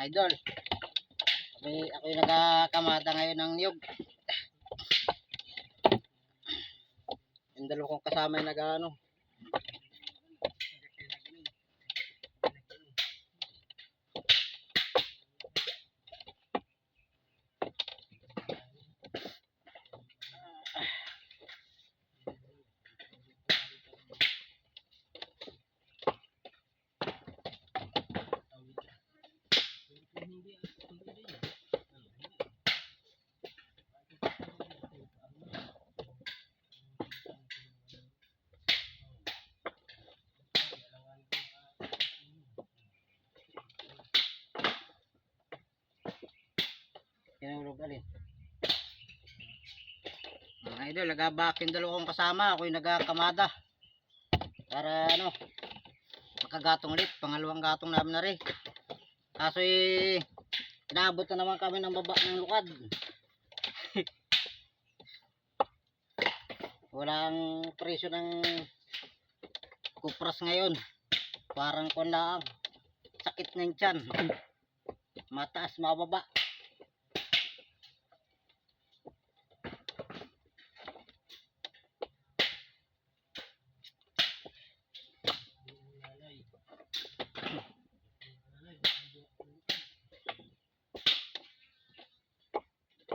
idol. Ako'y nagkakamada ngayon ng niyog. Yung dalawa kong kasama yung nag-ano. Kinulog alin. Mga idol, nagabak yung dalawa kong kasama. Ako'y nagkakamada. Para ano, makagatong ulit. Pangalawang gatong namin na rin. Kaso'y inaabot na naman kami ng baba ng lukad. Walang presyo ng kupras ngayon. Parang kung lang sakit ng tiyan. Mataas, mababa.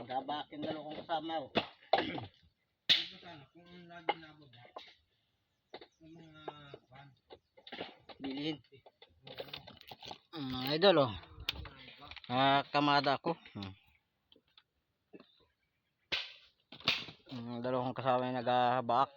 Nagabak yung dalawa kong kasama. Kung lagi nababa ng mga van Bilhin. Mga idol, oh. Kamada ako. Dalawa kong kasama yung nagabak.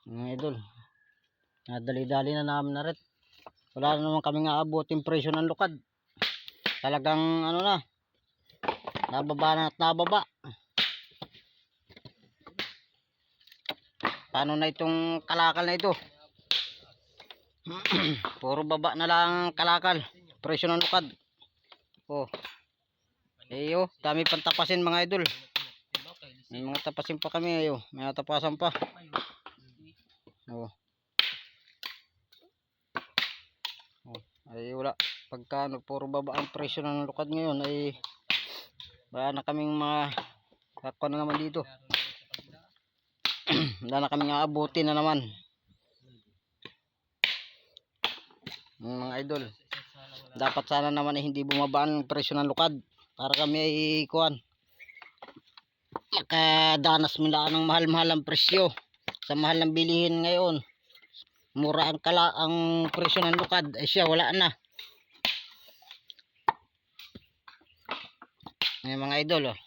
Mga idol, nadali-dali na namin na rin. Wala na naman kaming aabutin presyo ng lukad. Talagang ano na, nababa na at nababa. Paano na itong kalakal na ito? Puro baba na lang kalakal, presyo ng lukad. Oh, oh, dami pang tapasin mga idol. May mga tapasin pa kami ayo, may tapasan pa. Oh. Ay wala, pagka puro baba ang presyo ng lukad ngayon ay wala na kaming mga kakwa na naman dito. Wala na kaming aabutin na naman. Mga idol, dapat sana naman ay hindi bumaba ang presyo ng lukad para kami ay kuhan, makadanas mula ng mahal-mahal ang presyo sa mahal ng bilihin ngayon. Mura ang presyo ng lukad ay siya wala na. Ay mga idol, oh.